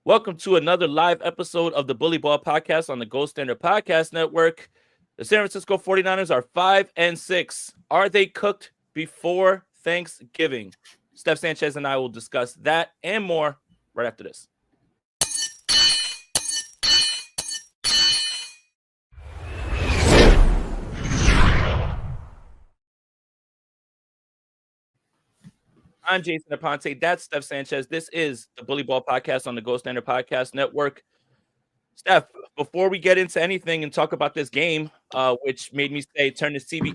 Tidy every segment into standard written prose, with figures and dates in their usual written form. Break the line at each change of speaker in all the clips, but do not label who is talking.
Welcome to another live episode of the Bully Ball Podcast on the Gold Standard Podcast Network. The San Francisco 49ers are 5-6. Are they cooked before Thanksgiving? Steph Sanchez and I will discuss that and more right after this. I'm Jason Aponte. That's Steph Sanchez. This is the Bully Ball Podcast on the Gold Standard Podcast Network. Steph, before we get into anything and talk about this game, which made me say turn this TV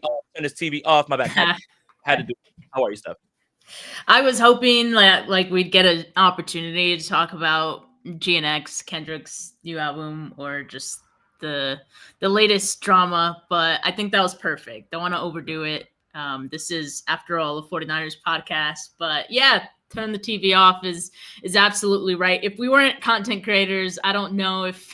off. My bad. Had to do it. How are you, Steph?
I was hoping like we'd get an opportunity to talk about GNX, Kendrick's new album, or just the latest drama, but I think that was perfect. Don't want to overdo it. This is, after all, a 49ers podcast, but yeah, turn the TV off is absolutely right. If we weren't content creators, I don't know if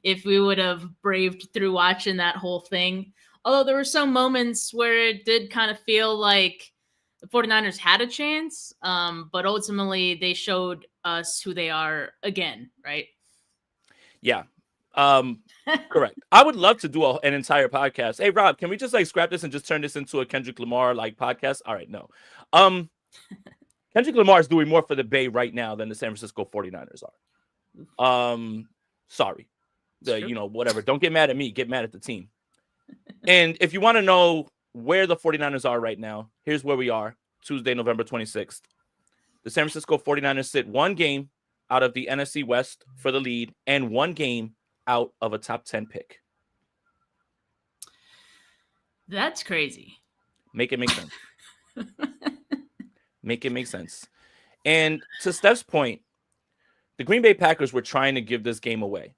if we would have braved through watching that whole thing. Although there were some moments where it did kind of feel like the 49ers had a chance, but ultimately they showed us who they are again, right?
Yeah. Correct. I would love to do an entire podcast. Hey, Rob, can we just scrap this and just turn this into a Kendrick Lamar podcast? All right, no. Kendrick Lamar is doing more for the Bay right now than the San Francisco 49ers are. Sorry. Whatever. Don't get mad at me. Get mad at the team. And if you want to know where the 49ers are right now, here's where we are, Tuesday, November 26th. The San Francisco 49ers sit one game out of the NFC West for the lead and one game out of a top 10 pick.
That's crazy.
Make it make sense. Make it make sense. And to Steph's point, the Green Bay Packers were trying to give this game away.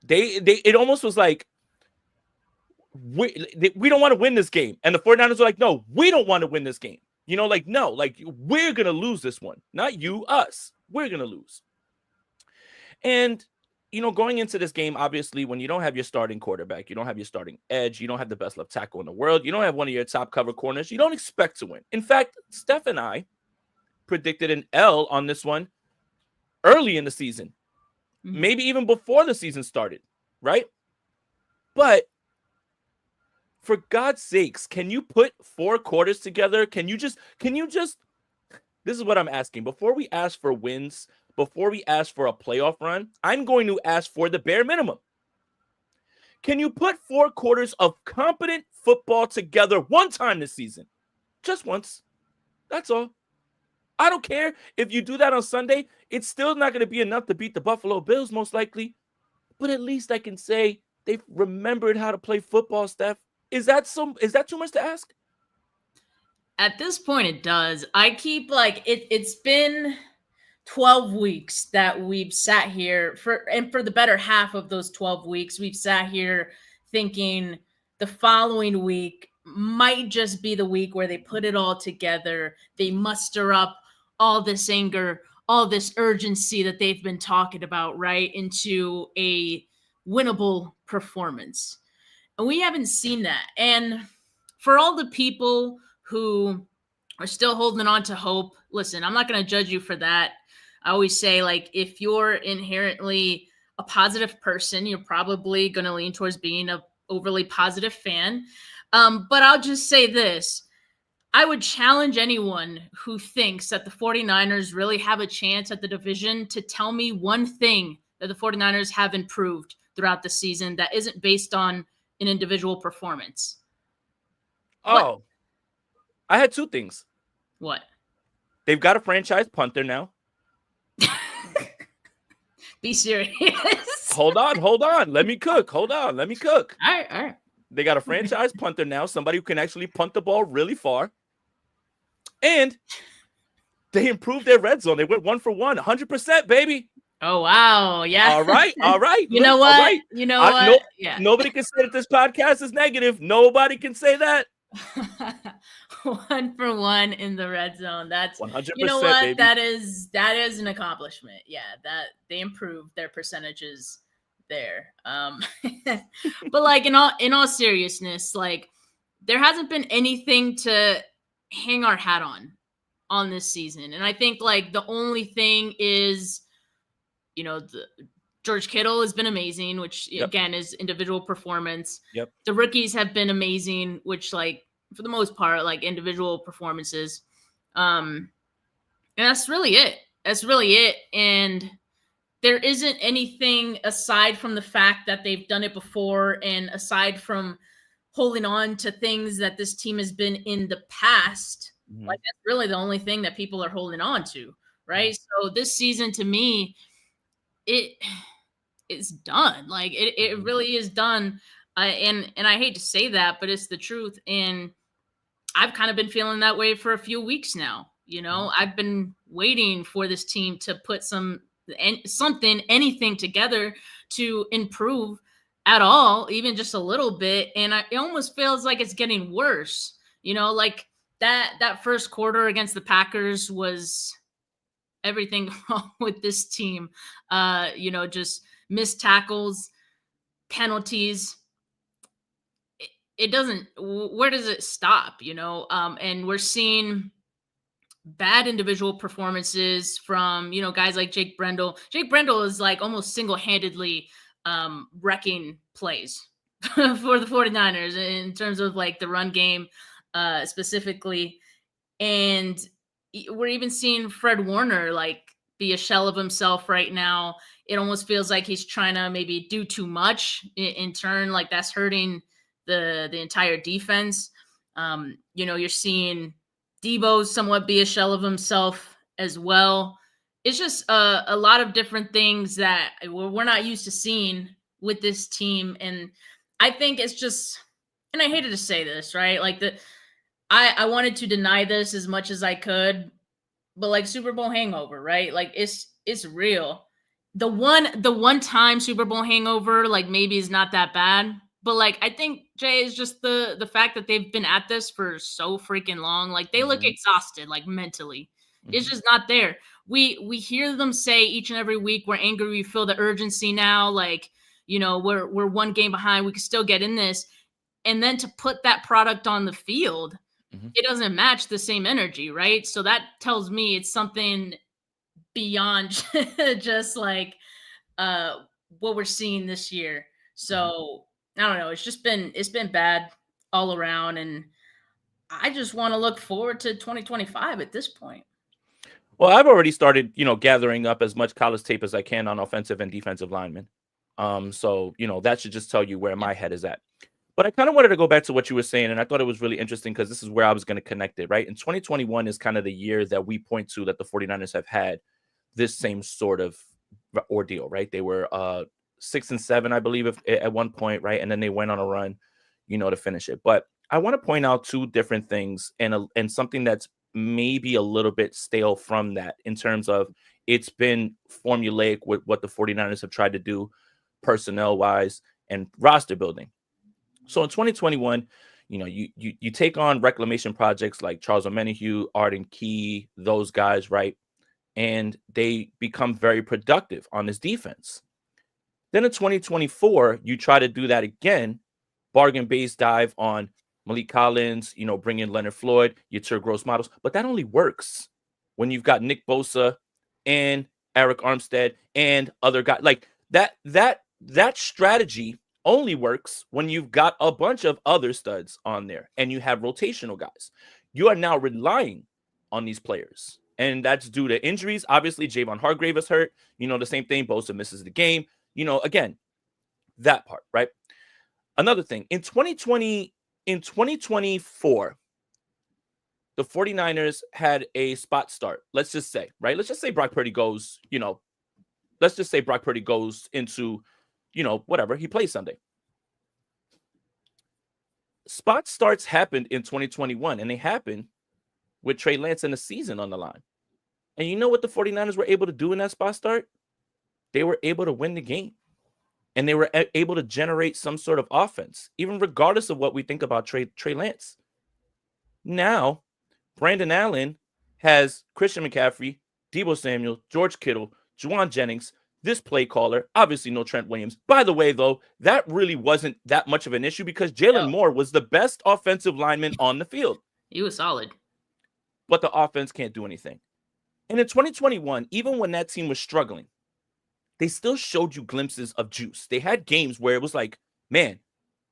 It almost was like, we don't want to win this game. And the 49ers were like, no, we don't want to win this game. No, we're going to lose this one. Not you, us. We're going to lose. And, going into this game, obviously, when you don't have your starting quarterback, you don't have your starting edge, you don't have the best left tackle in the world, you don't have one of your top cover corners, you don't expect to win. In fact, Steph and I predicted an L on this one early in the season, maybe even before the season started, right? But for God's sakes, can you put 4 quarters together? Can you just, this is what I'm asking. Before we ask for wins, before we ask for a playoff run, I'm going to ask for the bare minimum. Can you put 4 quarters of competent football together one time this season? Just once. That's all. I don't care if you do that on Sunday. It's still not going to be enough to beat the Buffalo Bills, most likely. But at least I can say they've remembered how to play football, Steph. Is that too much to ask?
At this point, it does. I keep it's been 12 weeks that we've sat here for the better half of those 12 weeks, we've sat here thinking the following week might just be the week where they put it all together. They muster up all this anger, all this urgency that they've been talking about, right, into a winnable performance. And we haven't seen that. And for all the people who are still holding on to hope, listen, I'm not going to judge you for that. I always say, if you're inherently a positive person, you're probably going to lean towards being an overly positive fan. But I'll just say this. I would challenge anyone who thinks that the 49ers really have a chance at the division to tell me one thing that the 49ers have improved throughout the season that isn't based on an individual performance.
Oh, what? I had 2 things.
What?
They've got a franchise punter now.
Be serious.
Hold on. Let me cook. Hold on. Let me cook.
All right.
They got a franchise punter now, somebody who can actually punt the ball really far. And they improved their red zone. They went 1 for 1, 100%, baby.
Oh, wow. Yeah.
All right.
You know what?
Right.
You know what?
Yeah. Nobody can say that this podcast is negative. Nobody can say that.
1 for 1 in the red zone. That's
100%.
You know what?
Baby.
That is an accomplishment. Yeah, that they improved their percentages there. But in all seriousness, there hasn't been anything to hang our hat on this season. And I think the only thing is, George Kittle has been amazing, which again is individual performance. The rookies have been amazing, which like for the most part, like individual performances. And that's really it. And there isn't anything aside from the fact that they've done it before, and aside from holding on to things that this team has been in the past. Like that's really the only thing that people are holding on to, right? So this season, to me, it's done. Like it really is done. And I hate to say that, but it's the truth. And I've kind of been feeling that way for a few weeks now. I've been waiting for this team to put anything together to improve at all, even just a little bit. And it almost feels like it's getting worse. Like that first quarter against the Packers was everything wrong with this team. Just missed tackles, penalties. It doesn't, where does it stop? And we're seeing bad individual performances from, guys like Jake Brendel. Jake Brendel is like almost single-handedly wrecking plays for the 49ers in terms of like the run game specifically. And we're even seeing Fred Warner like be a shell of himself right now. It almost feels like he's trying to maybe do too much in turn. Like that's hurting the entire defense. You're seeing Debo somewhat be a shell of himself as well. It's just a lot of different things that we're not used to seeing with this team. And I think it's just, and I hated to say this, right? Like I wanted to deny this as much as I could, but like Super Bowl hangover, right? Like it's real. The one time Super Bowl hangover, like maybe is not that bad. But like I think Jay is just the fact that they've been at this for so freaking long. Like they look exhausted, like mentally. It's just not there. We hear them say each and every week, we're angry, we feel the urgency now, like, we're one game behind, we can still get in this. And then to put that product on the field, it doesn't match the same energy, right? So that tells me it's something beyond just like what we're seeing this year. So I don't know. It's been bad all around, and I just want to look forward to 2025 at this point.
Well, I've already started, gathering up as much college tape as I can on offensive and defensive linemen. So, that should just tell you where my head is at. But I kind of wanted to go back to what you were saying, and I thought it was really interesting because this is where I was going to connect it, right? And 2021 is kind of the year that we point to that the 49ers have had this same sort of ordeal, right? They were 6-7, I believe, at one point, right? And then they went on a run, to finish it. But I want to point out two different things and something that's maybe a little bit stale from that in terms of it's been formulaic with what the 49ers have tried to do personnel-wise and roster building. So in 2021, you take on reclamation projects like Charles Omenihu, Arden Key, those guys, right? And they become very productive on this defense. Then in 2024, you try to do that again, bargain base dive on Malik Collins, bring in Leonard Floyd, you turn gross models, but that only works when you've got Nick Bosa and Eric Armstead and other guys. Like that strategy only works when you've got a bunch of other studs on there and you have rotational guys. You are now relying on these players, and that's due to injuries. Obviously, Javon Hargrave is hurt. The same thing. Bosa misses the game. Again, that part, right? Another thing, in 2024, the 49ers had a spot start. Let's just say, right? Let's just say Brock Purdy goes, let's just say Brock Purdy goes into, whatever, he plays Sunday. Spot starts happened in 2021, and they happened with Trey Lance in the season on the line. And you know what the 49ers were able to do in that spot start? They were able to win the game. And they were able to generate some sort of offense, even regardless of what we think about Trey Lance. Now, Brandon Allen has Christian McCaffrey, Deebo Samuel, George Kittle, Juwan Jennings, this play caller, obviously no Trent Williams. By the way, though, that really wasn't that much of an issue because Jalen Moore was the best offensive lineman on the field.
He was solid.
But the offense can't do anything. And in 2021, even when that team was struggling, they still showed you glimpses of juice. They had games where it was like, man,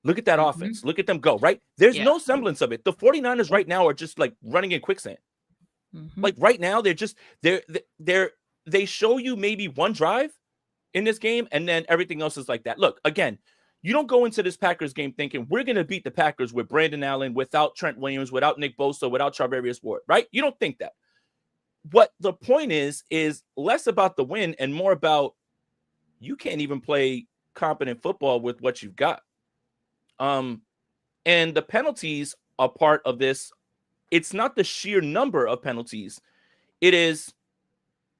look at that offense. Look at them go, right? There's no semblance of it. The 49ers right now are just like running in quicksand. Like right now, they show you maybe one drive in this game, and then everything else is like that. Look, again, you don't go into this Packers game thinking we're going to beat the Packers with Brandon Allen, without Trent Williams, without Nick Bosa, without Charvarius Ward, right? You don't think that. What the point is less about the win and more about you can't even play competent football with what you've got. And the penalties are part of this. It's not the sheer number of penalties. It is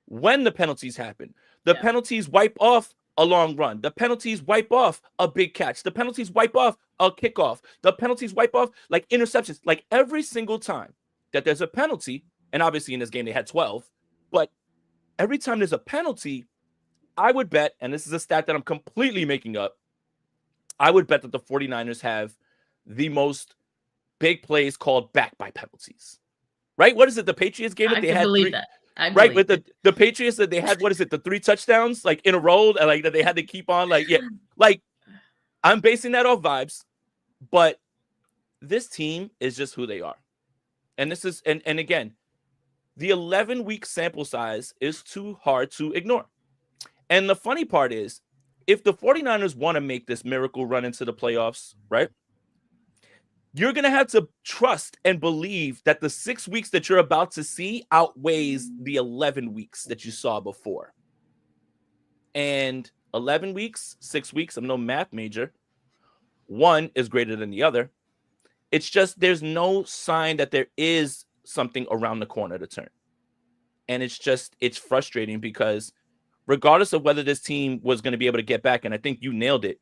when the penalties happen. The penalties wipe off a long run. The penalties wipe off a big catch. The penalties wipe off a kickoff. The penalties wipe off like interceptions. Like every single time that there's a penalty, and obviously in this game they had 12, but every time there's a penalty, I would bet, and this is a stat that I'm completely making up, I would bet that the 49ers have the most big plays called back by penalties. Right? What is it? The Patriots game that they had
believe that.
Right, with the Patriots that they had, what is it, the 3 touchdowns like in a row, and like that they had to keep on, like, yeah, like I'm basing that off vibes, but this team is just who they are. And this is, and again, the 11-week sample size is too hard to ignore. And the funny part is, if the 49ers want to make this miracle run into the playoffs, right, you're going to have to trust and believe that the 6 weeks that you're about to see outweighs the 11 weeks that you saw before. And 11 weeks, 6 weeks, I'm no math major. One is greater than the other. It's just there's no sign that there is something around the corner to turn. And it's frustrating because regardless of whether this team was going to be able to get back, and I think you nailed it,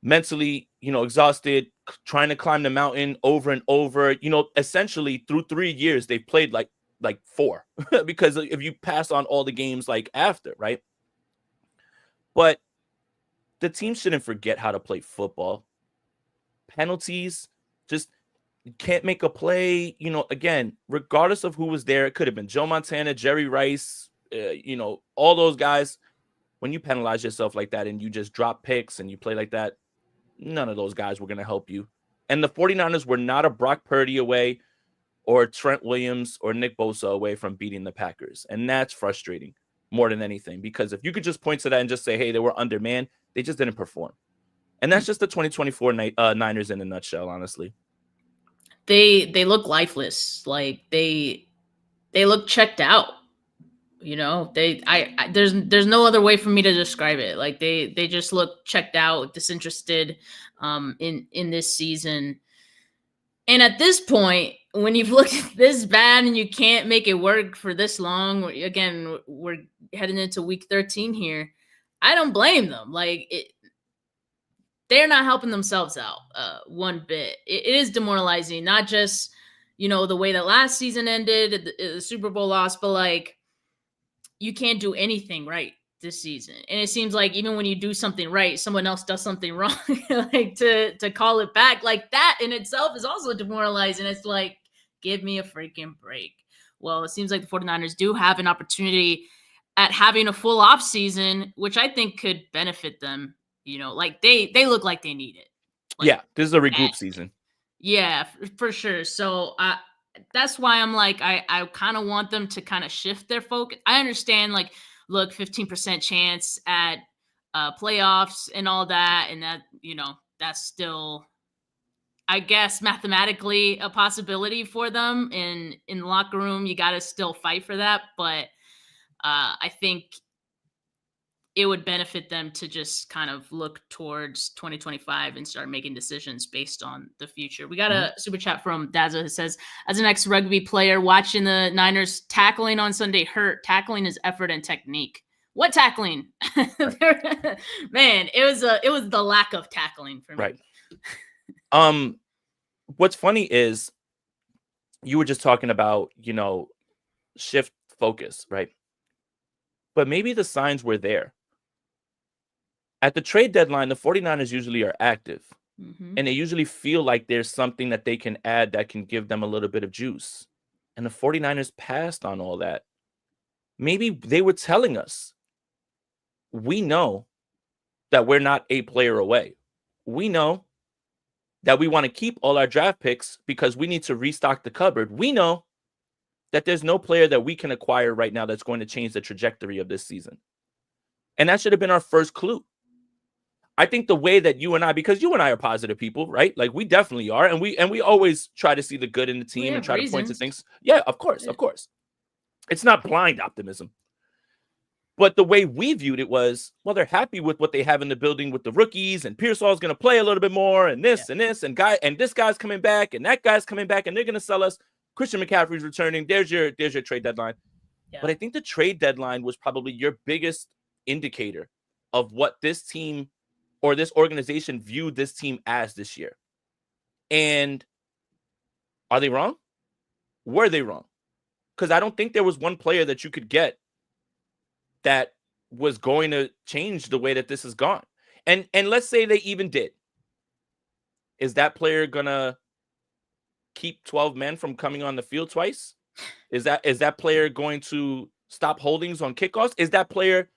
mentally, exhausted, trying to climb the mountain over and over, essentially through 3 years, they've played like 4 because if you pass on all the games like after, right? But the team shouldn't forget how to play football. Penalties, just you can't make a play, again, regardless of who was there. It could have been Joe Montana, Jerry Rice, all those guys. When you penalize yourself like that and you just drop picks and you play like that, none of those guys were going to help you. And the 49ers were not a Brock Purdy away or Trent Williams or Nick Bosa away from beating the Packers. And that's frustrating more than anything, because if you could just point to that and just say, hey, they were undermanned, they just didn't perform. And that's just the 2024 Niners in a nutshell, honestly.
They look lifeless. Like they look checked out. There's no other way for me to describe it. Like they just look checked out, disinterested in this season. And at this point, when you've looked this bad and you can't make it work for this long, again, we're heading into week 13 here. I don't blame them. They're not helping themselves out one bit. It is demoralizing, not just, the way that last season ended, the Super Bowl loss, but you can't do anything right this season. And it seems like even when you do something right, someone else does something wrong, to call it back. Like that in itself is also demoralizing. It's like, give me a freaking break. Well, it seems like the 49ers do have an opportunity at having a full off season, which I think could benefit them. They look like they need it.
This is a regroup season.
Yeah, for sure. So that's why I'm like, I kind of want them to kind of shift their focus. I understand, look, 15% chance at playoffs and all that. And that, that's still, I guess, mathematically a possibility for them. In the locker room, you got to still fight for that. But I think it would benefit them to just kind of look towards 2025 and start making decisions based on the future. We got a super chat from Daza who says, as an ex-rugby player watching the Niners, tackling on Sunday hurt. Tackling is effort and technique. What tackling? Man, it was the lack of tackling for me.
Right. What's funny is you were just talking about, shift focus, right? But maybe the signs were there. At the trade deadline, the 49ers usually are active, and they usually feel like there's something that they can add that can give them a little bit of juice. And the 49ers passed on all that. Maybe they were telling us, we know that we're not a player away. We know that we want to keep all our draft picks because we need to restock the cupboard. We know that there's no player that we can acquire right now that's going to change the trajectory of this season. And that should have been our first clue. I think the way that you and I, because you and I are positive people, right? Like we definitely are. And we always try to see the good in the team and try to point to things. Yeah, of course. It's not blind optimism. But the way we viewed it was, well, they're happy with what they have in the building with the rookies, and Pearsall's going to play a little bit more, and this and this, and this guy's coming back, and that guy's coming back, and they're going to sell us. Christian McCaffrey's returning. There's your trade deadline. Yeah. But I think the trade deadline was probably your biggest indicator of what this team or this organization viewed this team as this year. And are they wrong? Were they wrong? Because I don't think there was one player that you could get that was going to change the way that this has gone. And let's say they even did. Is that player gonna keep 12 men from coming on the field twice? Is that player going to stop holdings on kickoffs? Is that player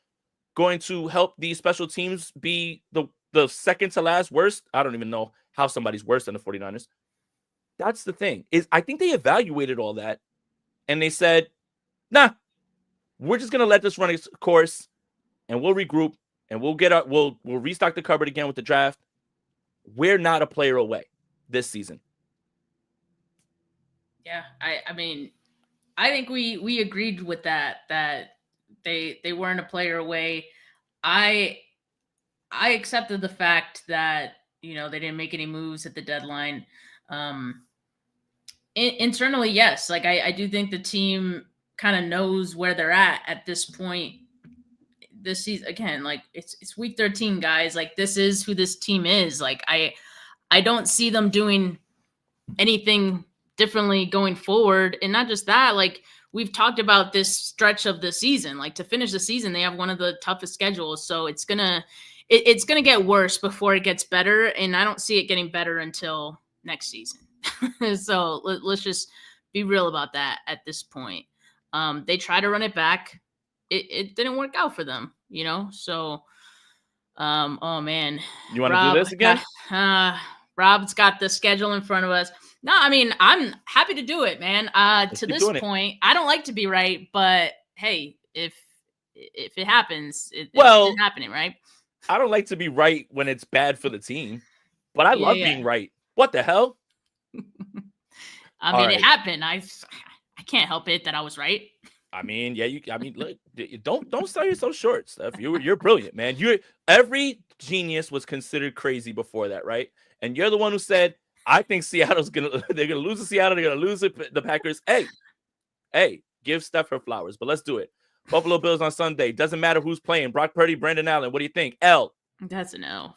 going to help these special teams be the second to last worst? I don't even know how somebody's worse than the 49ers. That's the thing. Is I think they evaluated all that and they said, nah, we're just gonna let this run its course, and we'll regroup, and we'll restock the cupboard again with the draft. We're not a player away this season.
Yeah, I mean, I think we agreed with that they weren't a player away. I accepted the fact that they didn't make any moves at the deadline. Internally, yes, like I do think the team kind of knows where they're at this point this season. Again, like it's week 13, guys. Like this is who this team is. Like I don't see them doing anything differently going forward. And not just that, like we've talked about this stretch of the season. Like to finish the season, they have one of the toughest schedules. So it's gonna get worse before it gets better. And I don't see it getting better until next season. So let's just be real about that at this point. They tried to run it back. It didn't work out for them, So, oh man,
you want to do this again?
Rob's got the schedule in front of us. No, I mean I'm happy to do it, man. To this point, I don't like to be right, but hey, if it happens, it's happening, right?
I don't like to be right when it's bad for the team, but I love being right. What the hell?
I mean, it happened. I can't help it that I was right.
I mean, look, don't sell yourself short, Steph. You're brilliant, man. Every genius was considered crazy before that, right? And you're the one who said, I think they're gonna lose to Seattle, they're gonna lose the Packers. Hey, give Steph her flowers, but let's do it. Buffalo Bills on Sunday. Doesn't matter who's playing. Brock Purdy, Brandon Allen. What do you think? L.
That's an L.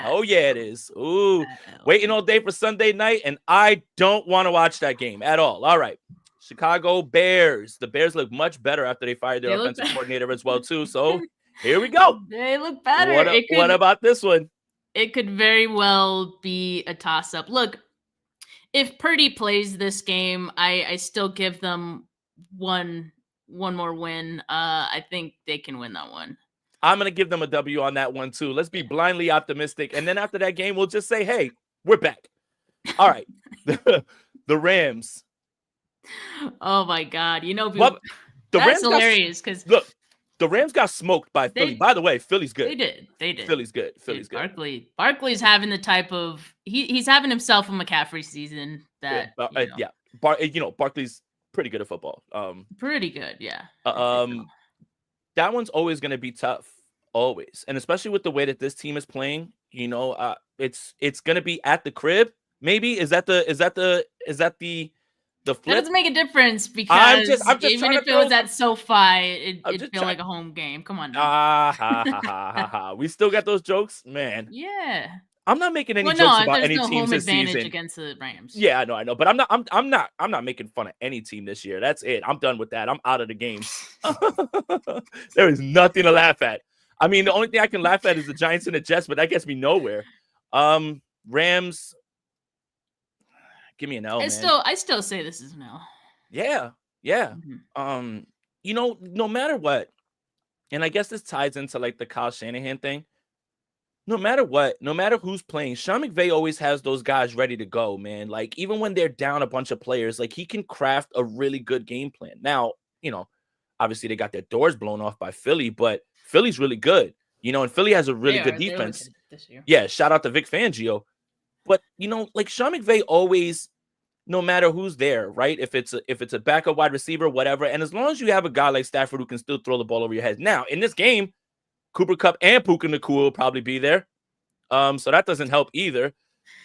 Oh yeah, it is. Ooh, waiting all day for Sunday night, and I don't want to watch that game at all. All right. Chicago Bears. The Bears look much better after they fired their offensive coordinator as well, too. So here we go.
They look better.
What about this one?
It could very well be a toss-up. Look, if Purdy plays this game, I still give them one more win. I think they can win that one.
I'm going to give them a W on that one, too. Let's be blindly optimistic. And then after that game, we'll just say, hey, we're back. All right. The Rams.
Oh, my God.
The
that's
Rams
hilarious because
look, the Rams got smoked by Philly. By the way, Philly's good.
They did.
Philly's good.
Barkley's having the type of he's having himself a McCaffrey season that
Barkley's pretty good at football.
Pretty good, yeah.
That one's always going to be tough, always, and especially with the way that this team is playing. It's going to be at the crib. Maybe is that the flip?
That doesn't make a difference because I'm just even if it was at SoFi, it'd feel like a home game. Come on.
We still got those jokes, man.
Yeah.
I'm not making any jokes about any
home
teams this season
against the Rams.
Yeah, I know, but I'm not making fun of any team this year. That's it. I'm done with that. I'm out of the game. There is nothing to laugh at. I mean, the only thing I can laugh at is the Giants and the Jets, but that gets me nowhere. Rams. Give me an L.
I still say this is an L.
Yeah. Mm-hmm. No matter what, and I guess this ties into like the Kyle Shanahan thing. No matter what, no matter who's playing, Sean McVay always has those guys ready to go, man. Like, even when they're down a bunch of players, like, he can craft a really good game plan. Now, obviously they got their doors blown off by Philly, but Philly's really good, and Philly has a really good defense.
This year.
Yeah, shout out to Vic Fangio. But, like Sean McVay always, no matter who's there, right? If it's a backup wide receiver, whatever, and as long as you have a guy like Stafford who can still throw the ball over your head. Now, in this game, Cooper Kupp and Puka Nacua will probably be there. So that doesn't help either.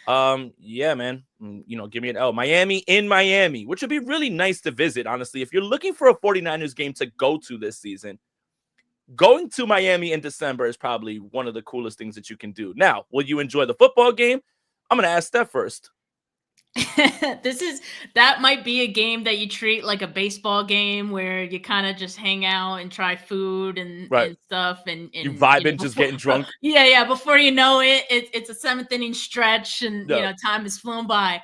Yeah, man. Give me an L. Miami in Miami, which would be really nice to visit, honestly. If you're looking for a 49ers game to go to this season, going to Miami in December is probably one of the coolest things that you can do. Now, will you enjoy the football game? I'm going to ask Steph first.
That might be a game that you treat like a baseball game where you kind of just hang out and try food and stuff and you
vibe and just getting drunk.
Yeah. Before you know it, it's a 7th inning stretch and time has flown by.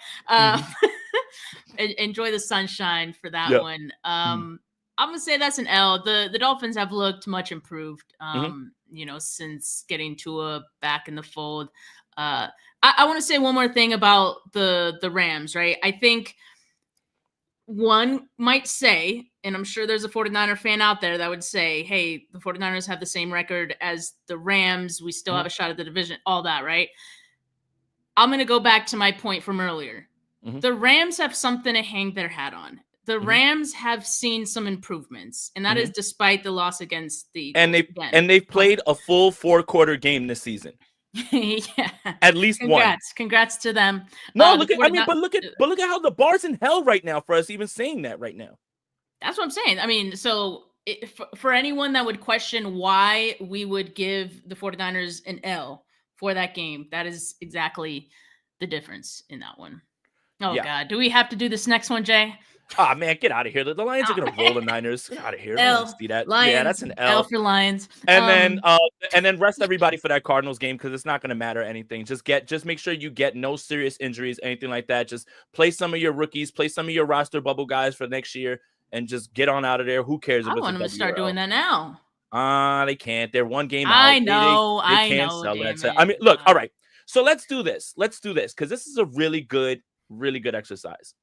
Enjoy the sunshine for that one. I'm gonna say that's an L. The Dolphins have looked much improved. Since getting Tua back in the fold. I want to say one more thing about the Rams, right? I think one might say, and I'm sure there's a 49er fan out there that would say, hey, the 49ers have the same record as the Rams. We still have a shot at the division, all that, right? I'm going to go back to my point from earlier. The Rams have something to hang their hat on. The Rams have seen some improvements, and that is despite the loss against the
they've played a full 4-quarter game this season.
Yeah,
at least one.
Congrats to them.
No, look at how the bar's in hell right now for us even saying that right now.
That's what I'm saying. I mean, so for anyone that would question why we would give the 49ers an L for that game, that is exactly the difference in that one. Oh God, do we have to do this next one, Jay?
Oh man, get out of here. The Lions are gonna roll the Niners. Get out of here.
L,
see that.
Lions,
yeah, that's an L.
L for Lions.
And then rest everybody for that Cardinals game because it's not gonna matter anything. Just make sure you get no serious injuries, anything like that. Just play some of your rookies, play some of your roster bubble guys for next year, and just get on out of there. Who cares?
I want them to start doing that now.
They can't. They're one game out.
I know.
They can't sell that. I mean, look. All right. So let's do this because this is a really good exercise.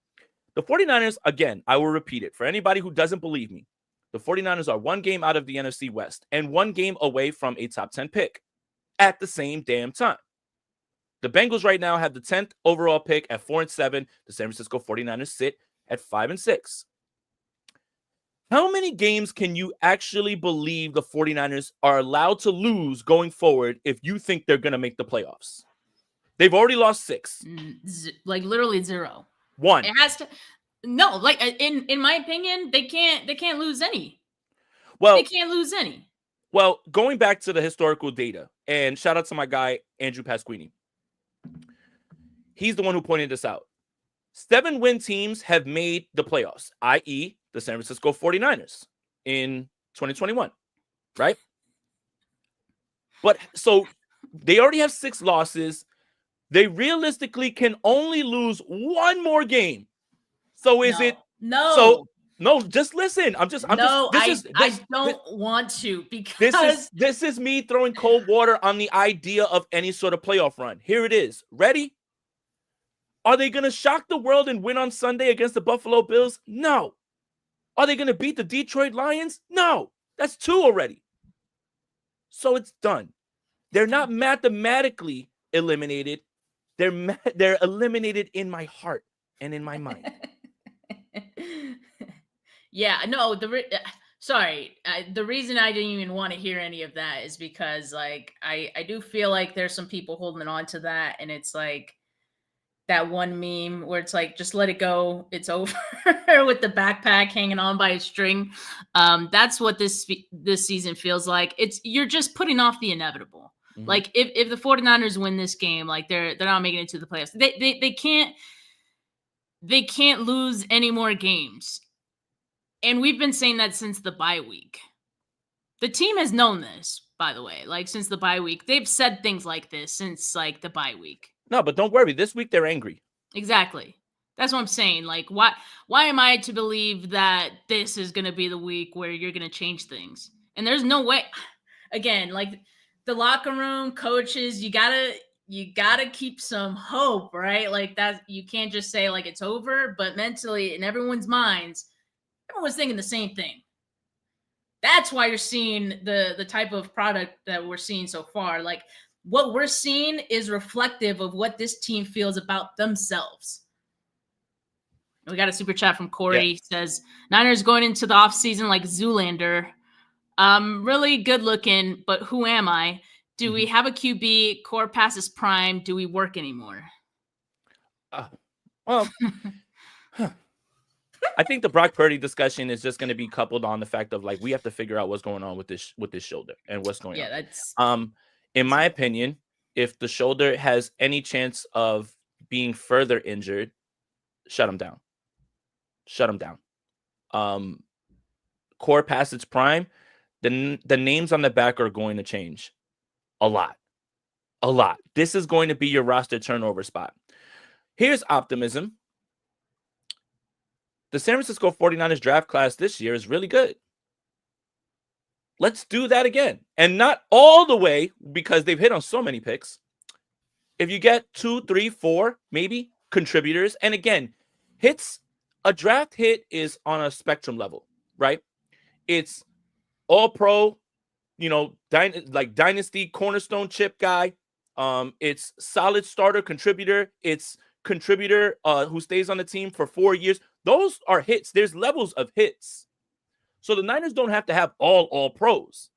The 49ers, again, I will repeat it for anybody who doesn't believe me. The 49ers are one game out of the NFC West and one game away from a top 10 pick at the same damn time. The Bengals right now have the 10th overall pick at 4-7. The San Francisco 49ers sit at 5-6. How many games can you actually believe the 49ers are allowed to lose going forward if you think they're going to make the playoffs? They've already lost 6.
Like literally 0.
1.
It has to. No, like in my opinion, they can't lose any.
Well,
they can't lose any.
Well, going back to the historical data, and shout out to my guy Andrew Pasquini. He's the one who pointed this out. 7-win teams have made the playoffs, i.e., the San Francisco 49ers in 2021, right? But so they already have 6 losses. They realistically can only lose one more game. So is it
no?
So no, just listen. I
don't want to because
this is me throwing cold water on the idea of any sort of playoff run. Here it is. Ready? Are they going to shock the world and win on Sunday against the Buffalo Bills? No. Are they going to beat the Detroit Lions? No. That's 2 already. So it's done. They're not mathematically eliminated. They're eliminated in my heart and in my mind.
Yeah, no, the reason I didn't even want to hear any of that is because like I do feel like there's some people holding on to that, and it's like that one meme where it's like just let it go, it's over with the backpack hanging on by a string. That's what this season feels like. You're just putting off the inevitable. Mm-hmm. Like if the 49ers win this game, like they're not making it to the playoffs. They can't lose any more games. And we've been saying that since the bye week. The team has known this, by the way, like since the bye week. They've said things like this since like the bye week.
No, but don't worry. This week they're angry.
Exactly. That's what I'm saying. Like, why am I to believe that this is going to be the week where you're going to change things? And there's no way, again, like the locker room, coaches, you gotta keep some hope, right? Like that, you can't just say like it's over, but mentally in everyone's minds, everyone's thinking the same thing. That's why you're seeing the type of product that we're seeing so far. Like what we're seeing is reflective of what this team feels about themselves. We got a super chat from Corey. He says, Niners going into the offseason like Zoolander. Really good looking, but who am I? Do we have a QB? Core passes prime. Do we work anymore?
Well, I think the Brock Purdy discussion is just going to be coupled on the fact of like we have to figure out what's going on with this shoulder and what's going on.
That's
in my opinion, if the shoulder has any chance of being further injured, shut him down. Shut him down. Core passage prime, the names on the back are going to change a lot. A lot. This is going to be your roster turnover spot. Here's optimism. The San Francisco 49ers draft class this year is really good. Let's do that again. And not all the way because they've hit on so many picks. If you get 2, 3, 4, maybe contributors. And again, a draft hit is on a spectrum level, right? It's all pro, like dynasty cornerstone chip guy. It's solid starter contributor. It's contributor who stays on the team for 4 years. Those are hits. There's levels of hits. So the Niners don't have to have all pros.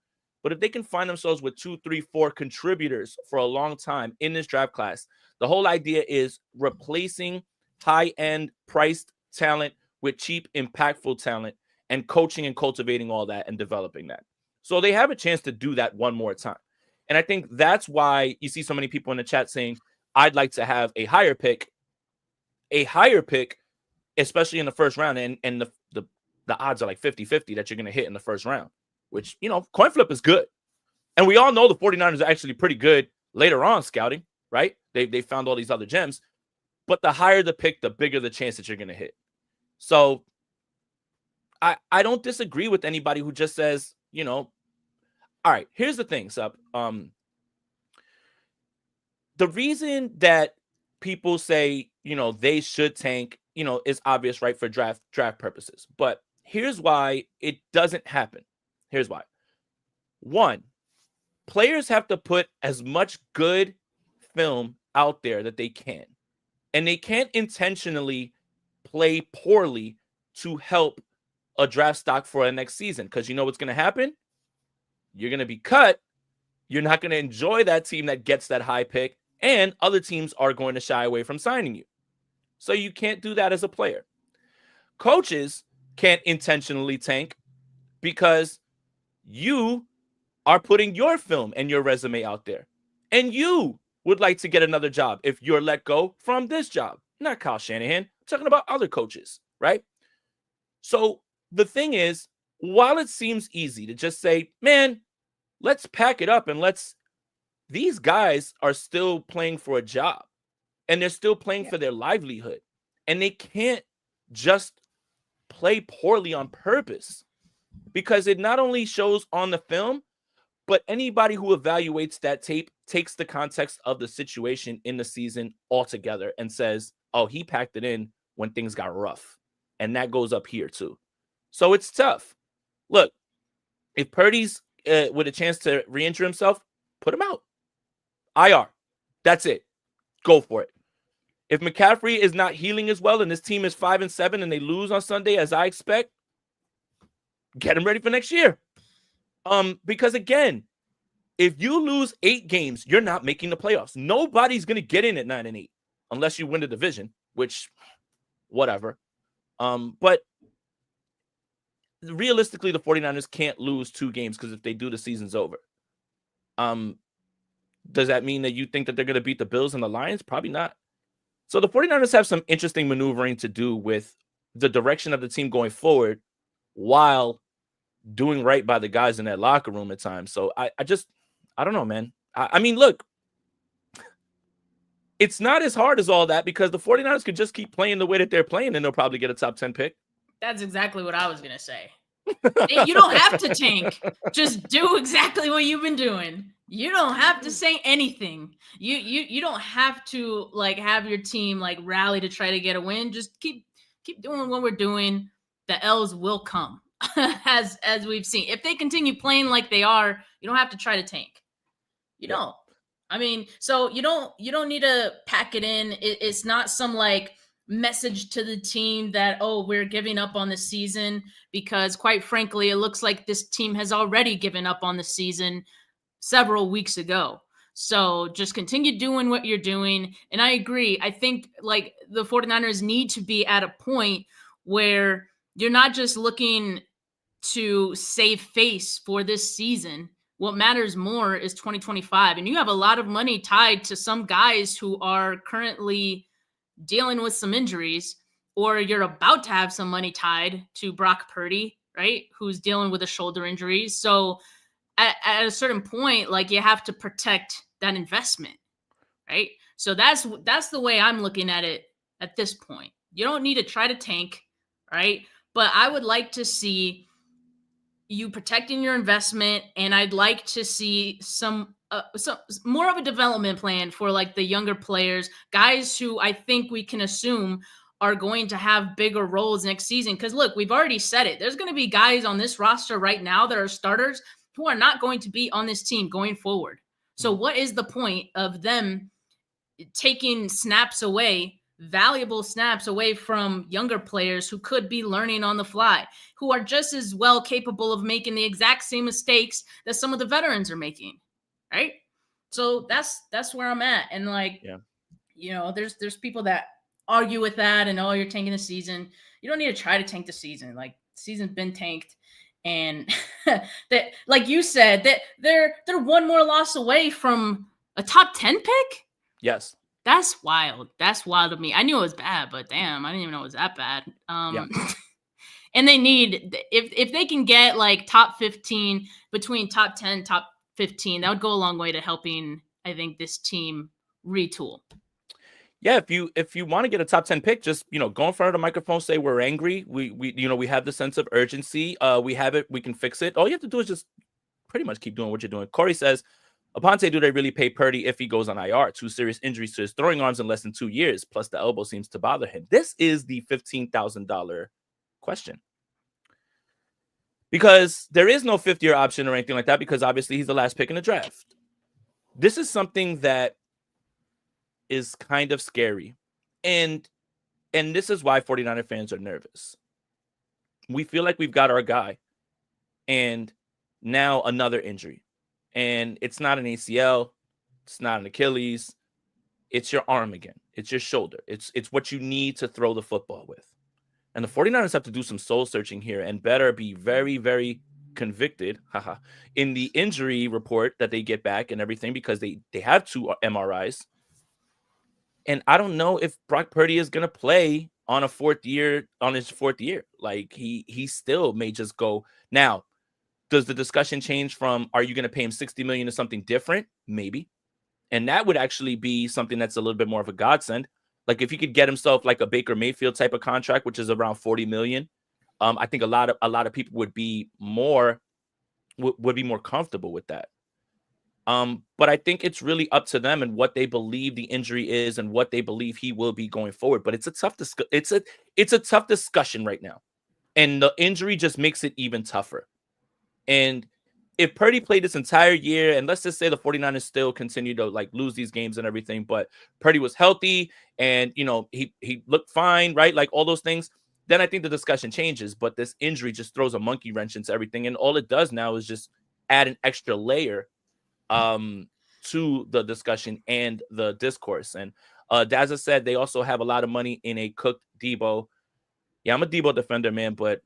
But if they can find themselves with 2, 3, 4 contributors for a long time in this draft class, the whole idea is replacing high-end priced talent with cheap, impactful talent and coaching and cultivating all that and developing that. So they have a chance to do that one more time. And I think that's why you see so many people in the chat saying, I'd like to have a higher pick, especially in the first round. And the odds are like 50-50 that you're going to hit in the first round, which, coin flip is good. And we all know the 49ers are actually pretty good later on scouting, right? They found all these other gems. But the higher the pick, the bigger the chance that you're going to hit. So I don't disagree with anybody who just says, all right, here's the thing, Sup. The reason that people say, they should tank, is obvious, right, for draft purposes. But here's why it doesn't happen. Here's why. One, players have to put as much good film out there that they can. And they can't intentionally play poorly to help a draft stock for the next season. Because you know what's going to happen? You're going to be cut. You're not going to enjoy that team that gets that high pick. And other teams are going to shy away from signing you. So you can't do that as a player. Coaches can't intentionally tank because you are putting your film and your resume out there. And you would like to get another job if you're let go from this job. Not Kyle Shanahan. I'm talking about other coaches, right? So the thing is, while it seems easy to just say, man, let's pack it up and these guys are still playing for a job and they're still playing for their livelihood. And they can't just play poorly on purpose because it not only shows on the film, but anybody who evaluates that tape takes the context of the situation in the season altogether and says, oh, he packed it in when things got rough. And that goes up here too. So it's tough. Look, if Purdy's with a chance to re-injure himself, put him out. IR. That's it. Go for it. If McCaffrey is not healing as well and this team is 5-7 and they lose on Sunday, as I expect, get him ready for next year. Because again, if you lose 8 games, you're not making the playoffs. Nobody's going to get in at 9-8 unless you win the division, which whatever. But realistically, the 49ers can't lose 2 games because if they do, the season's over. Does that mean that you think that they're going to beat the Bills and the Lions? Probably not. So the 49ers have some interesting maneuvering to do with the direction of the team going forward while doing right by the guys in that locker room at times. So I don't know, man. I mean, look, it's not as hard as all that because the 49ers could just keep playing the way that they're playing and they'll probably get a top 10 pick.
That's exactly what I was going to say. You don't have to tank. Just do exactly what you've been doing. You don't have to say anything. You don't have to like have your team like rally to try to get a win. Just keep doing what we're doing. The L's will come as we've seen. If they continue playing like they are, you don't have to try to tank. You don't. I mean, so you don't need to pack it in. It's not some like message to the team that, oh, we're giving up on the season, because quite frankly, it looks like this team has already given up on the season several weeks ago. So just continue doing what you're doing. And I agree. I think like the 49ers need to be at a point where you're not just looking to save face for this season. What matters more is 2025. And you have a lot of money tied to some guys who are currently dealing with some injuries, or you're about to have some money tied to Brock Purdy, right? Who's dealing with a shoulder injury. So at a certain point, like you have to protect that investment, right? So that's the way I'm looking at it at this point. You don't need to try to tank, right? But I would like to see you protecting your investment, and I'd like to see some more of a development plan for like the younger players, guys who I think we can assume are going to have bigger roles next season. Because look, we've already said it. There's going to be guys on this roster right now that are starters who are not going to be on this team going forward. So what is the point of them taking snaps away, valuable snaps away from younger players who could be learning on the fly, who are just as well capable of making the exact same mistakes that some of the veterans are making, right? So that's where I'm at. And like, you know, there's people that argue with that and, oh, you're tanking the season. You don't need to try to tank the season. Like, the season's been tanked. And that, like you said, that they're one more loss away from a top 10 pick.
Yes.
That's wild. That's wild to me. I knew it was bad, but damn, I didn't even know it was that bad. And they need, if they can get like top 15, between top 10, top 15, that would go a long way to helping, I think, this team retool.
Yeah, if you want to get a top 10 pick, just, you know, go in front of the microphone, say we're angry. We you know, we have the sense of urgency. We have it. We can fix it. All you have to do is just pretty much keep doing what you're doing. Corey says, Aponte, do they really pay Purdy if he goes on IR? 2 serious injuries to his throwing arms in less than 2 years, plus the elbow seems to bother him. This is the $15,000 question. Because there is no 5th-year option or anything like that, because obviously he's the last pick in the draft. This is something that is kind of scary. And this is why 49er fans are nervous. We feel like we've got our guy, and now another injury. And it's not an ACL, it's not an Achilles, it's your arm again. It's your shoulder. It's what you need to throw the football with. And the 49ers have to do some soul searching here and better be very, very convicted in the injury report that they get back and everything, because they have 2 MRIs. And I don't know if Brock Purdy is going to play on his 4th year. Like he still may just go. Now, does the discussion change from, are you going to pay him $60 million to something different? Maybe. And that would actually be something that's a little bit more of a godsend. Like if he could get himself like a Baker Mayfield type of contract, which is around $40 million, I think a lot of people would be more comfortable with that. But I think it's really up to them and what they believe the injury is and what they believe he will be going forward. But it's a tough discussion right now, and the injury just makes it even tougher. And if Purdy played this entire year, and let's just say the 49ers still continue to like lose these games and everything, but Purdy was healthy and, you know, he looked fine, right? Like all those things, then I think the discussion changes. But this injury just throws a monkey wrench into everything. And all it does now is just add an extra layer to the discussion and the discourse. And Daza said they also have a lot of money in a cooked Debo. Yeah, I'm a Debo defender, man, but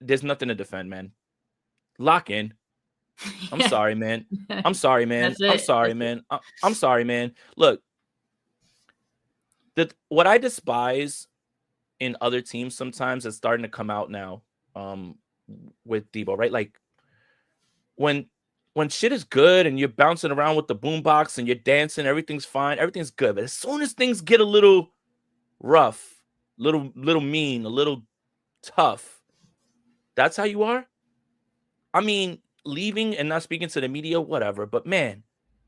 there's nothing to defend, man. Lock in. I'm sorry, man. I'm sorry, man. I'm sorry, man. I'm sorry, man. Look, what I despise in other teams sometimes is starting to come out now with Debo, right? Like when shit is good and you're bouncing around with the boombox and you're dancing, everything's fine, everything's good. But as soon as things get a little rough, little mean, a little tough. That's how you are? I mean, leaving and not speaking to the media, whatever. But man,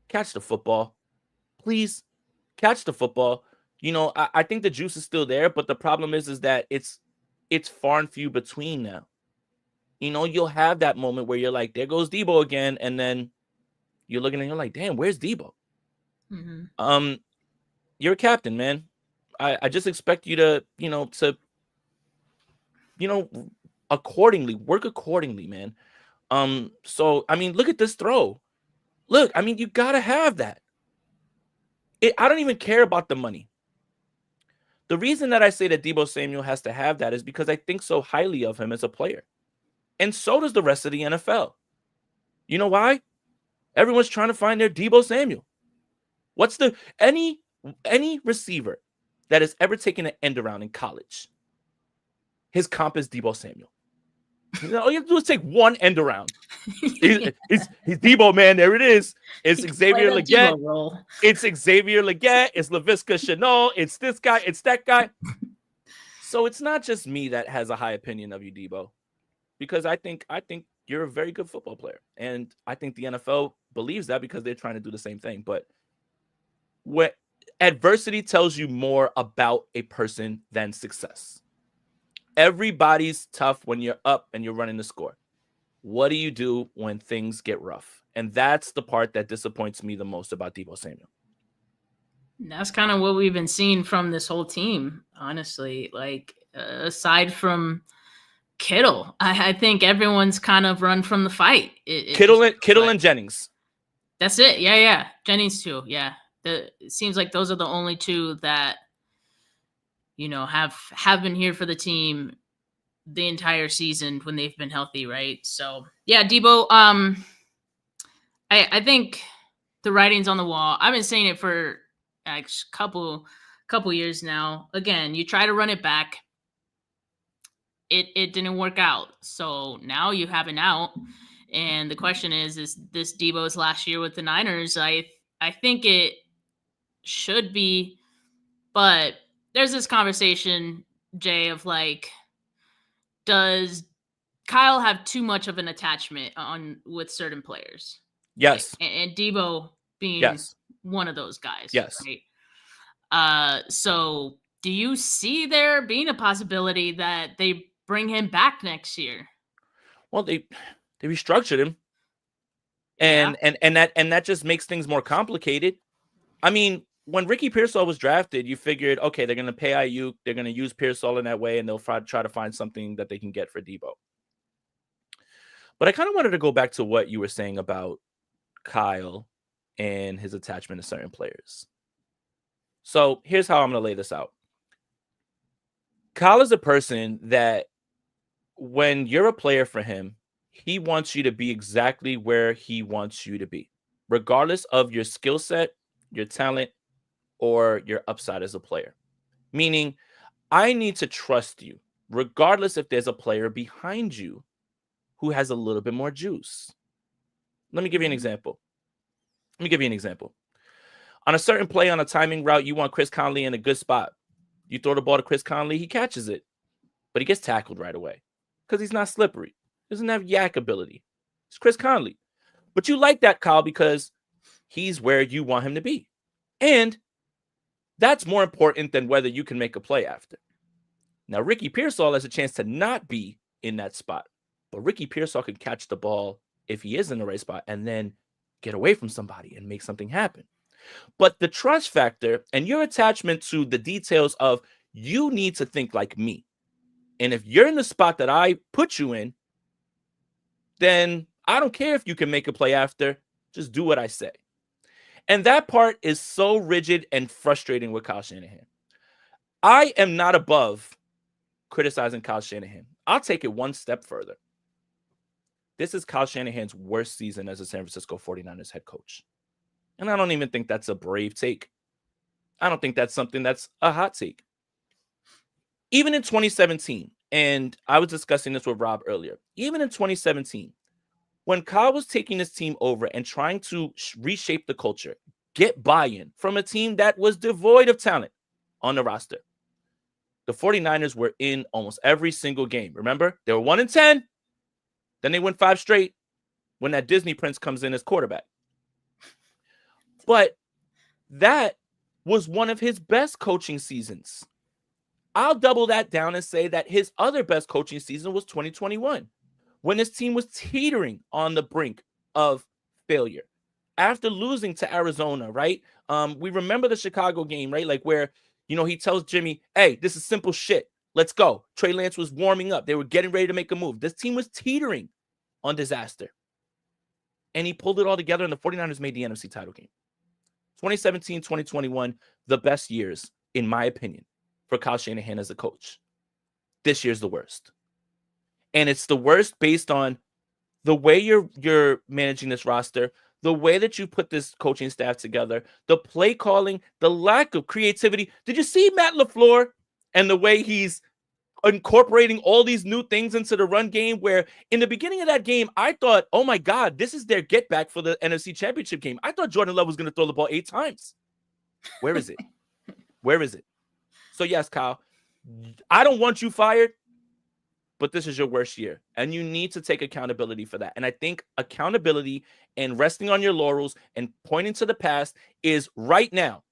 catch the football. Please catch the football. I think the juice is still there, but the problem is that it's far and few between now. You'll have that moment where you're like, there goes Debo again, and then you're looking and you're like, damn, where's Debo?
Mm-hmm.
You're a captain, man. I just expect you to, accordingly, work accordingly, man. So I mean, look at this throw. Look, I mean, you gotta have that. I don't even care about the money. The reason that I say that Deebo Samuel has to have that is because I think so highly of him as a player. And so does the rest of the NFL. You know why? Everyone's trying to find their Deebo Samuel. What's any receiver that has ever taken an end around in college, his comp is Deebo Samuel. All you have to do is take one end around. He's Debo, man. There it is. It's Xavier Legette. It's Xavier Legette. It's Laviska Shenault. It's this guy. It's that guy. So it's not just me that has a high opinion of you, Debo, because I think you're a very good football player, and I think the NFL believes that because they're trying to do the same thing. But what adversity tells you more about a person than success. Everybody's tough when you're up and you're running the score. What do you do when things get rough? And that's the part that disappoints me the most about Deebo Samuel.
That's kind of what we've been seeing from this whole team, honestly. Like, aside from Kittle, I think everyone's kind of run from the fight.
Kittle and Jennings.
That's it. Yeah. Jennings too. Yeah. It seems like those are the only two that, have been here for the team the entire season when they've been healthy, right? So yeah, Deebo, I think the writing's on the wall. I've been saying it for a couple years now. Again, you try to run it back. It didn't work out. So now you have an out. And the question is this Deebo's last year with the Niners? I think it should be, but there's this conversation, Jay, of like, does Kyle have too much of an attachment with certain players?
Yes.
And Deebo being one of those guys.
Yes.
Right? So do you see there being a possibility that they bring him back next year?
Well, they restructured him. And that just makes things more complicated. I mean, when Ricky Pearsall was drafted, you figured, okay, they're going to pay Ayuk, they're going to use Pearsall in that way, and they'll try to find something that they can get for Deebo. But I kind of wanted to go back to what you were saying about Kyle and his attachment to certain players. So here's how I'm going to lay this out. Kyle is a person that when you're a player for him, he wants you to be exactly where he wants you to be, regardless of your skill set, your talent, or your upside as a player. Meaning, I need to trust you, regardless if there's a player behind you who has a little bit more juice. Let me give you an example. On a certain play on a timing route, you want Chris Conley in a good spot. You throw the ball to Chris Conley, he catches it, but he gets tackled right away because he's not slippery. He doesn't have yak ability. It's Chris Conley. But you like that, Kyle, because he's where you want him to be. And that's more important than whether you can make a play after. Now, Ricky Pearsall has a chance to not be in that spot, but Ricky Pearsall can catch the ball if he is in the right spot and then get away from somebody and make something happen. But the trust factor and your attachment to the details of you need to think like me. And if you're in the spot that I put you in, then I don't care if you can make a play after. Just do what I say. And that part is so rigid and frustrating with Kyle Shanahan. I am not above criticizing Kyle Shanahan. I'll take it one step further. This is Kyle Shanahan's worst season as a San Francisco 49ers head coach. And I don't even think that's a brave take. I don't think that's something that's a hot take. Even in 2017, and I was discussing this with Rob earlier, even in 2017, when Kyle was taking his team over and trying to reshape the culture, get buy-in from a team that was devoid of talent on the roster, the 49ers were in almost every single game. Remember? They were 1-10. Then they went 5 straight when that Disney prince comes in as quarterback. But that was one of his best coaching seasons. I'll double that down and say that his other best coaching season was 2021, when his team was teetering on the brink of failure after losing to Arizona, right? We remember the Chicago game, right? Like where, he tells Jimmy, hey, this is simple shit. Let's go. Trey Lance was warming up. They were getting ready to make a move. This team was teetering on disaster. And he pulled it all together, and the 49ers made the NFC title game. 2017, 2021, the best years, in my opinion, for Kyle Shanahan as a coach. This year's the worst. And it's the worst based on the way you're managing this roster, the way that you put this coaching staff together, the play calling, the lack of creativity. Did you see Matt LaFleur and the way he's incorporating all these new things into the run game, where in the beginning of that game, I thought, oh my God, this is their get back for the NFC Championship game. I thought Jordan Love was going to throw the ball 8 times. Where is it? Where is it? So yes, Kyle, I don't want you fired, but this is your worst year, and you need to take accountability for that. And I think accountability and resting on your laurels and pointing to the past is right now,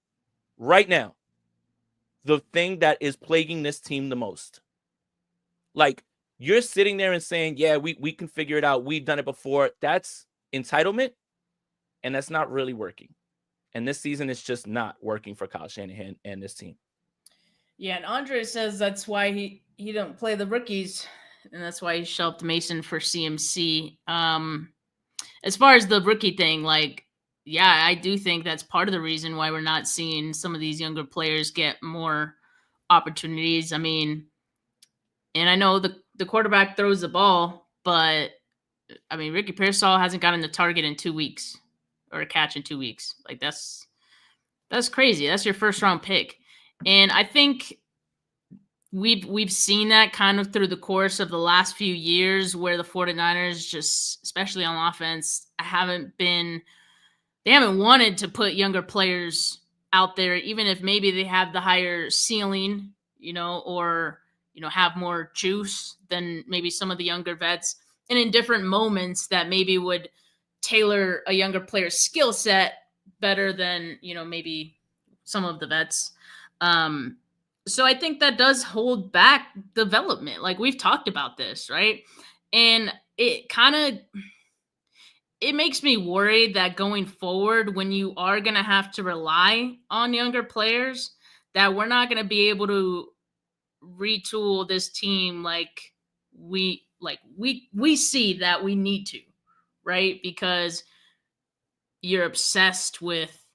the thing that is plaguing this team the most. Like, you're sitting there and saying, yeah, we can figure it out. We've done it before. That's entitlement, and that's not really working. And this season is just not working for Kyle Shanahan and this team.
Yeah, and Andre says that's why he don't play the rookies, and that's why he shelved Mason for CMC. As far as the rookie thing, like, yeah, I do think that's part of the reason why we're not seeing some of these younger players get more opportunities. I mean, and I know the quarterback throws the ball, but I mean, Ricky Pearsall hasn't gotten the target in 2 weeks or a catch in 2 weeks. Like, that's crazy. That's your first round pick. And I think we've seen that kind of through the course of the last few years, where the 49ers, just especially on offense, haven't wanted to put younger players out there, even if maybe they have the higher ceiling, or have more juice than maybe some of the younger vets, and in different moments that maybe would tailor a younger player's skill set better than, maybe some of the vets. So I think that does hold back development. Like, we've talked about this, right? And it makes me worried that going forward, when you are going to have to rely on younger players, that we're not going to be able to retool this team like we see that we need to, right? Because you're obsessed with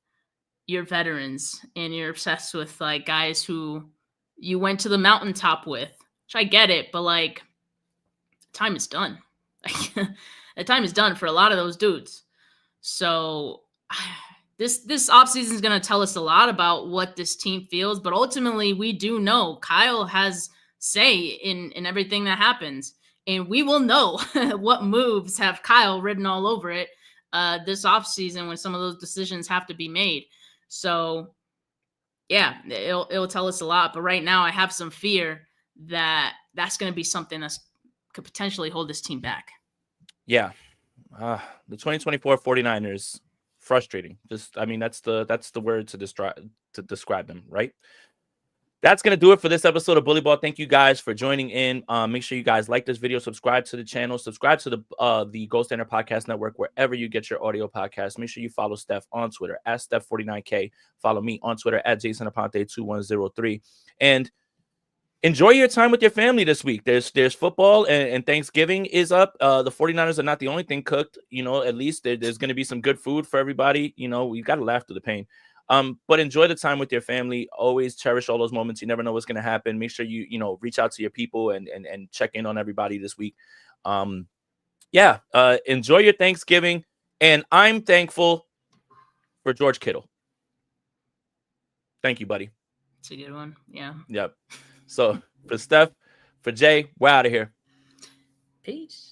your veterans, and you're obsessed with like guys who you went to the mountaintop with, which I get it, but like, time is done. The time is done for a lot of those dudes. So this offseason is going to tell us a lot about what this team feels, but ultimately we do know Kyle has say in everything that happens, and we will know what moves have Kyle written all over it this offseason when some of those decisions have to be made. So yeah, it'll tell us a lot. But right now I have some fear that that's going to be something that could potentially hold this team back.
Yeah. The 2024 49ers, frustrating. That's the word to describe them, right? That's going to do it for this episode of Bully Ball. Thank you guys for joining in. Make sure you guys like this video, subscribe to the channel, subscribe to the Gold Standard Podcast Network, wherever you get your audio podcast. Make sure you follow Steph on Twitter at Steph49K. Follow me on Twitter at JasonAponte2103. And enjoy your time with your family this week. There's football, and Thanksgiving is up. The 49ers are not the only thing cooked. At least there's going to be some good food for everybody. We got to laugh through the pain. But enjoy the time with your family. Always cherish all those moments. You never know what's going to happen. Make sure you reach out to your people and check in on everybody this week. Enjoy your Thanksgiving. And I'm thankful for George Kittle. Thank you, buddy.
It's a good one. Yeah.
Yep. So for Steph, for Jay, we're out of here.
Peace.